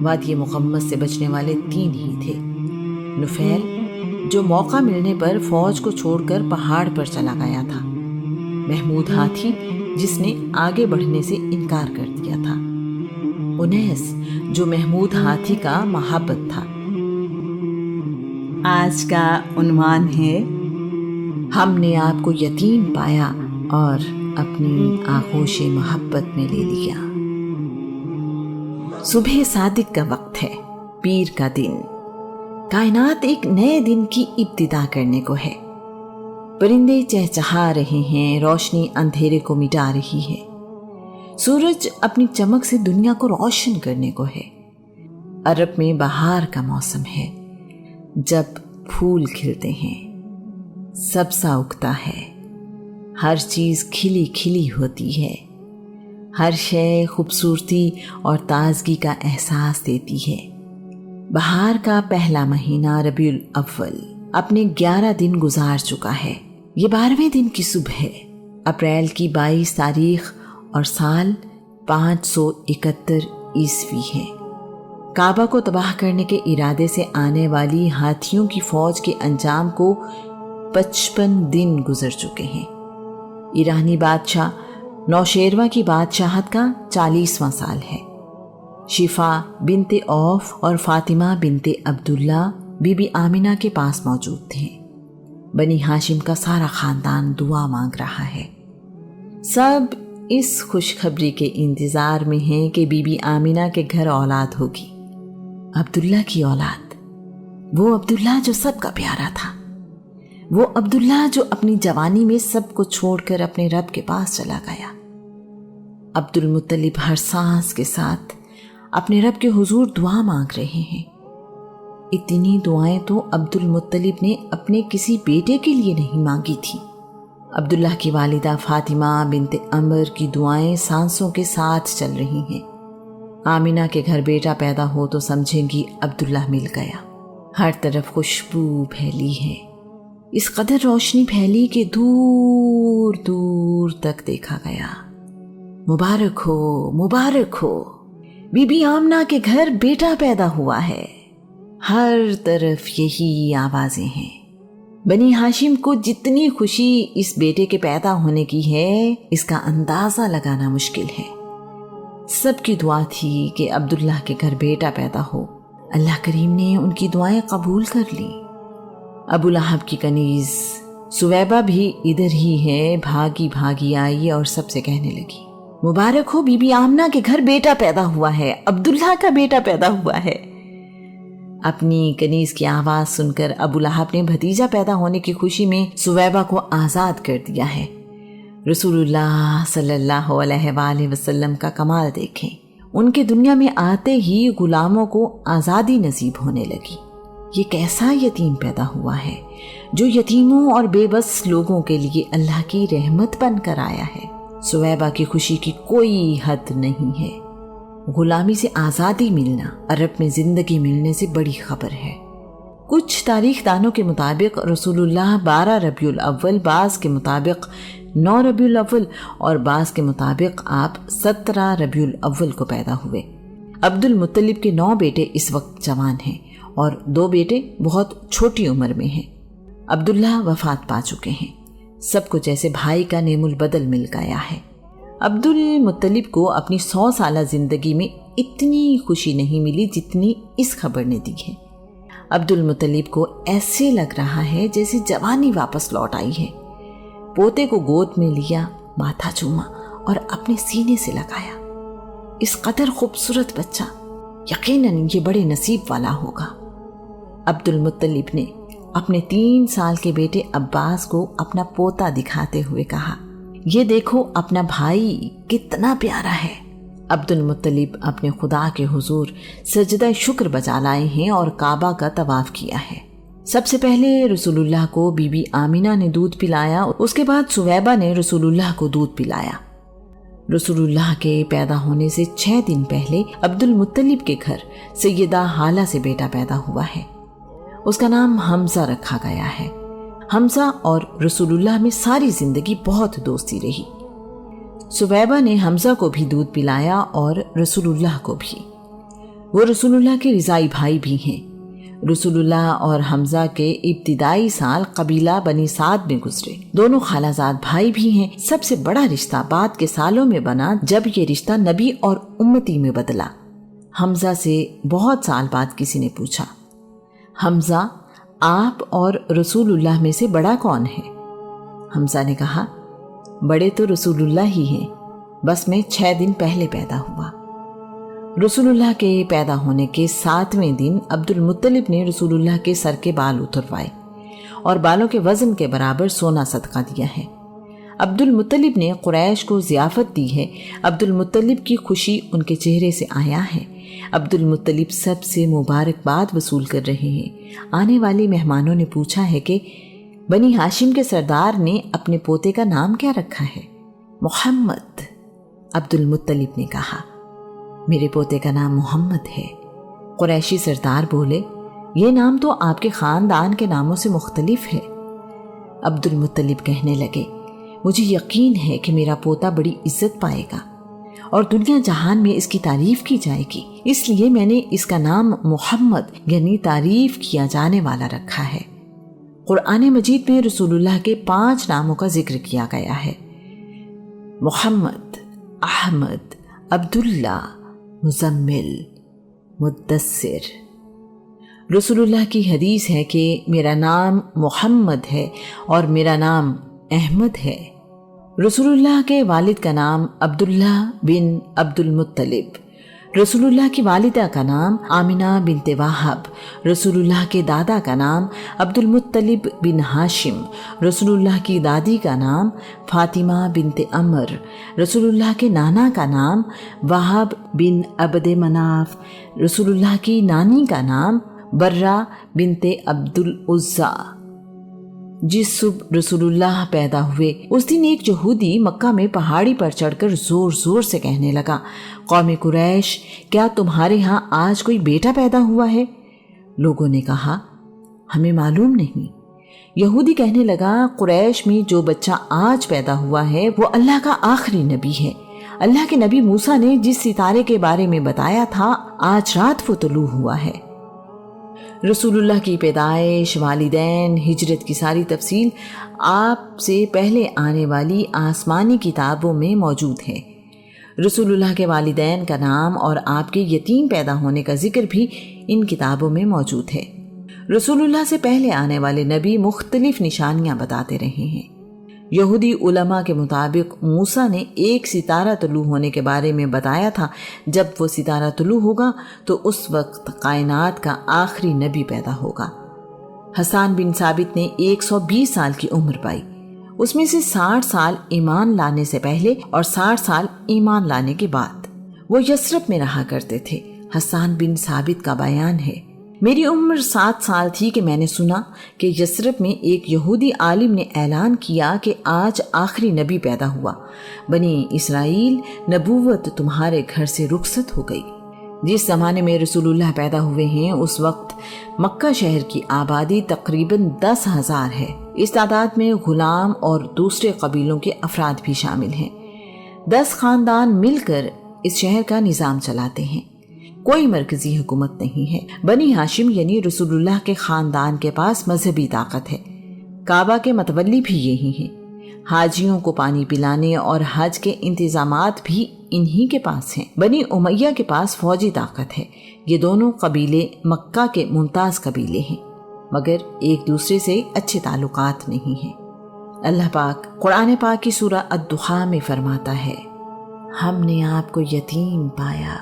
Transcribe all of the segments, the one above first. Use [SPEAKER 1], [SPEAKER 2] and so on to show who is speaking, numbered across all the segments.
[SPEAKER 1] وادی مقمص سے بچنے والے 3 ہی تھے۔ نفیل جو موقع ملنے پر فوج کو چھوڑ کر پہاڑ پر چلا گیا تھا، محمود ہاتھی جس نے آگے بڑھنے سے انکار کر دیا تھا، انیس جو محمود ہاتھی کا محبت تھا۔
[SPEAKER 2] آج کا عنوان ہے
[SPEAKER 1] ہم نے آپ کو یتیم پایا اور اپنی آغوش محبت میں لے لیا۔ صبح صادق کا وقت ہے، پیر کا دن۔ کائنات ایک نئے دن کی ابتدا کرنے کو ہے۔ پرندے چہچہا رہے ہیں، روشنی اندھیرے کو مٹا رہی ہے، سورج اپنی چمک سے دنیا کو روشن کرنے کو ہے۔ عرب میں بہار کا موسم ہے، جب پھول کھلتے ہیں، سبزہ اگتا ہے، ہر چیز کھلی کھلی ہوتی ہے، ہر شے خوبصورتی اور تازگی کا احساس دیتی ہے۔ بہار کا پہلا مہینہ ربیع الاول اپنے 11 دن گزار چکا ہے۔ یہ 12ویں دن کی صبح ہے، اپریل کی 22 تاریخ اور سال 571 عیسوی ہے۔ کعبہ کو تباہ کرنے کے ارادے سے آنے والی ہاتھیوں کی فوج کے انجام کو 55 دن گزر چکے ہیں۔ ایرانی بادشاہ نوشیروہ کی بادشاہت کا 40واں سال ہے۔ شفا بنت عوف اور فاطمہ بنت عبداللہ بی بی آمنہ کے پاس موجود تھے۔ بنی ہاشم کا سارا خاندان دعا مانگ رہا ہے۔ سب اس خوشخبری کے انتظار میں ہیں کہ بی بی آمنہ کے گھر اولاد ہوگی، عبداللہ کی اولاد، وہ عبداللہ جو سب کا پیارا تھا، وہ عبداللہ جو اپنی جوانی میں سب کو چھوڑ کر اپنے رب کے پاس چلا گیا۔ عبد المطلب ہر سانس کے ساتھ اپنے رب کے حضور دعا مانگ رہے ہیں۔ اتنی دعائیں تو عبد المطلب نے اپنے کسی بیٹے کے لیے نہیں مانگی تھی۔ عبداللہ کی والدہ فاطمہ بنت عمر کی دعائیں سانسوں کے ساتھ چل رہی ہیں۔ آمنہ کے گھر بیٹا پیدا ہو تو سمجھیں گی عبداللہ مل گیا۔ ہر طرف خوشبو پھیلی ہے، اس قدر روشنی پھیلی کہ دور دور تک دیکھا گیا۔ مبارک ہو، مبارک ہو، بی بی آمنہ کے گھر بیٹا پیدا ہوا ہے۔ ہر طرف یہی آوازیں ہیں۔ بنی ہاشم کو جتنی خوشی اس بیٹے کے پیدا ہونے کی ہے، اس کا اندازہ لگانا مشکل ہے۔ سب کی دعا تھی کہ عبداللہ کے گھر بیٹا پیدا ہو۔ اللہ کریم نے ان کی دعائیں قبول کر لی۔ ابو لہب کی کنیز سویبہ بھی ادھر ہی ہے، بھاگی بھاگی آئی اور سب سے کہنے لگی، مبارک ہو، بی بی آمنہ کے گھر بیٹا پیدا ہوا ہے، عبداللہ کا بیٹا پیدا ہوا ہے۔ اپنی کنیز کی آواز سن کر ابو لہب نے بھتیجا پیدا ہونے کی خوشی میں سویبہ کو آزاد کر دیا ہے۔ رسول اللہ صلی اللہ علیہ وآلہ وسلم کا کمال دیکھیں، ان کے دنیا میں آتے ہی غلاموں کو آزادی نصیب ہونے لگی۔ یہ کیسا یتیم پیدا ہوا ہے جو یتیموں اور بے بس لوگوں کے لیے اللہ کی رحمت بن کر آیا ہے۔ سویبہ کی خوشی کی کوئی حد نہیں ہے۔ غلامی سے آزادی ملنا عرب میں زندگی ملنے سے بڑی خبر ہے۔ کچھ تاریخ دانوں کے مطابق رسول اللہ 12 ربیع الاول، بعض کے مطابق 9 ربیع الاول اور بعض کے مطابق آپ 17 ربیع الاول کو پیدا ہوئے۔ عبد المطلب کے 9 بیٹے اس وقت جوان ہیں اور 2 بیٹے بہت چھوٹی عمر میں ہیں۔ عبداللہ وفات پا چکے ہیں۔ سب کو جیسے بھائی کا نعم البدل مل گیا ہے۔ عبد المطلب کو اپنی 100 سالہ زندگی میں اتنی خوشی نہیں ملی جتنی اس خبر نے دی ہے۔ عبد المطلب کو ایسے لگ رہا ہے جیسے جوانی واپس لوٹ آئی ہے۔ پوتے کو گود میں لیا، ماتھا چوما اور اپنے سینے سے لگایا۔ اس قدر خوبصورت بچہ، یقیناً یہ بڑے نصیب والا ہوگا۔ عبد المطلب نے اپنے 3 سال کے بیٹے عباس کو اپنا پوتا دکھاتے ہوئے کہا، یہ دیکھو اپنا بھائی کتنا پیارا ہے۔ عبد المطلب اپنے خدا کے حضور سجدہ شکر بجا لائے ہیں اور کعبہ کا طواف کیا ہے۔ سب سے پہلے رسول اللہ کو بی بی آمنہ نے دودھ پلایا، اس کے بعد سویبہ نے رسول اللہ کو دودھ پلایا۔ رسول اللہ کے پیدا ہونے سے 6 دن پہلے عبد المطلب کے گھر سیدہ ہالہ سے بیٹا پیدا ہوا ہے۔ اس کا نام حمزہ رکھا گیا ہے۔ حمزہ اور رسول اللہ میں ساری زندگی بہت دوستی رہی۔ سویبہ نے حمزہ کو بھی دودھ پلایا اور رسول اللہ کو بھی۔ وہ رسول اللہ کے رضائی بھائی بھی ہیں۔ رسول اللہ اور حمزہ کے ابتدائی سال قبیلہ بنی سعد میں گزرے۔ دونوں خالہ زاد بھائی بھی ہیں۔ سب سے بڑا رشتہ بعد کے سالوں میں بنا جب یہ رشتہ نبی اور امتی میں بدلا۔ حمزہ سے بہت سال بعد کسی نے پوچھا، حمزہ آپ اور رسول اللہ میں سے بڑا کون ہے؟ حمزہ نے کہا، بڑے تو رسول اللہ ہی ہیں، بس میں 6 دن پہلے پیدا ہوا۔ رسول اللہ کے پیدا ہونے کے 7ویں دن عبد المطلب نے رسول اللہ کے سر کے بال اتروائے اور بالوں کے وزن کے برابر سونا صدقہ دیا ہے۔ عبد المطلب نے قریش کو ضیافت دی ہے۔ عبد المطلب کی خوشی ان کے چہرے سے آیا ہے۔ عبد المطلب سب سے مبارکباد وصول کر رہے ہیں۔ آنے والے مہمانوں نے پوچھا ہے کہ بنی ہاشم کے سردار نے اپنے پوتے کا نام کیا رکھا ہے؟ محمد۔ عبد المطلب نے کہا، میرے پوتے کا نام محمد ہے۔ قریشی سردار بولے، یہ نام تو آپ کے خاندان کے ناموں سے مختلف ہے۔ عبد المطلب کہنے لگے، مجھے یقین ہے کہ میرا پوتا بڑی عزت پائے گا اور دنیا جہان میں اس کی تعریف کی جائے گی، اس لیے میں نے اس کا نام محمد یعنی تعریف کیا جانے والا رکھا ہے۔ قرآن مجید میں رسول اللہ کے 5 ناموں کا ذکر کیا گیا ہے، محمد، احمد، عبداللہ، مزمل، مدثر۔ رسول اللہ کی حدیث ہے کہ میرا نام محمد ہے اور میرا نام احمد ہے۔ رسول اللہ کے والد کا نام عبداللہ بن عبد المطلب، رسول اللہ کی والدہ کا نام آمنہ بنت وہب، رسول اللہ کے دادا کا نام عبد المطلب بن ہاشم، رسول اللہ کی دادی کا نام فاطمہ بنت عمر، رسول اللہ کے نانا کا نام وہب بن عبد مناف، رسول اللہ کی نانی کا نام برہ بنت عبد العزیٰ۔ جس صبح رسول اللہ پیدا ہوئے اس دن ایک یہودی مکہ میں پہاڑی پر چڑھ کر زور زور سے کہنے لگا، قوم قریش، کیا تمہارے ہاں آج کوئی بیٹا پیدا ہوا ہے؟ لوگوں نے کہا، ہمیں معلوم نہیں۔ یہودی کہنے لگا، قریش میں جو بچہ آج پیدا ہوا ہے وہ اللہ کا آخری نبی ہے۔ اللہ کے نبی موسیٰ نے جس ستارے کے بارے میں بتایا تھا آج رات وہ طلوع ہوا ہے۔ رسول اللہ کی پیدائش، والدین، ہجرت کی ساری تفصیل آپ سے پہلے آنے والی آسمانی کتابوں میں موجود ہے۔ رسول اللہ کے والدین کا نام اور آپ کے یتیم پیدا ہونے کا ذکر بھی ان کتابوں میں موجود ہے۔ رسول اللہ سے پہلے آنے والے نبی مختلف نشانیاں بتاتے رہے ہیں۔ یہودی علماء کے مطابق موسیٰ نے ایک ستارہ طلوع ہونے کے بارے میں بتایا تھا، جب وہ ستارہ طلوع ہوگا تو اس وقت کائنات کا آخری نبی پیدا ہوگا۔ حسان بن ثابت نے 120 سال کی عمر پائی، اس میں سے 60 سال ایمان لانے سے پہلے اور 60 سال ایمان لانے کے بعد۔ وہ یثرب میں رہا کرتے تھے۔ حسان بن ثابت کا بیان ہے، میری عمر 7 سال تھی کہ میں نے سنا کہ یثرب میں ایک یہودی عالم نے اعلان کیا کہ آج آخری نبی پیدا ہوا، بنی اسرائیل، نبوت تمہارے گھر سے رخصت ہو گئی۔ جس زمانے میں رسول اللہ پیدا ہوئے ہیں اس وقت مکہ شہر کی آبادی تقریباً 10,000 ہے۔ اس تعداد میں غلام اور دوسرے قبیلوں کے افراد بھی شامل ہیں۔ 10 خاندان مل کر اس شہر کا نظام چلاتے ہیں۔ کوئی مرکزی حکومت نہیں ہے۔ بنی ہاشم یعنی رسول اللہ کے خاندان کے پاس مذہبی طاقت ہے۔ کعبہ کے متولی بھی یہی ہیں۔ حاجیوں کو پانی پلانے اور حج کے انتظامات بھی انہی کے پاس ہیں۔ بنی امیہ کے پاس فوجی طاقت ہے۔ یہ دونوں قبیلے مکہ کے ممتاز قبیلے ہیں، مگر ایک دوسرے سے اچھے تعلقات نہیں ہیں۔ اللہ پاک قرآن پاک کی سورہ الدخا میں فرماتا ہے، ہم نے آپ کو یتیم پایا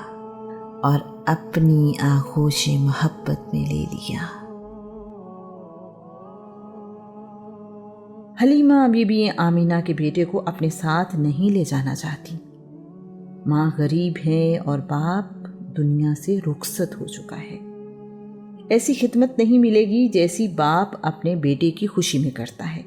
[SPEAKER 1] اور اپنی آغوش محبت میں لے لیا۔ حلیمہ بی بی آمینہ کے بیٹے کو اپنے ساتھ نہیں لے جانا چاہتی۔ ماں غریب ہے اور باپ دنیا سے رخصت ہو چکا ہے۔ ایسی خدمت نہیں ملے گی جیسی باپ اپنے بیٹے کی خوشی میں کرتا ہے۔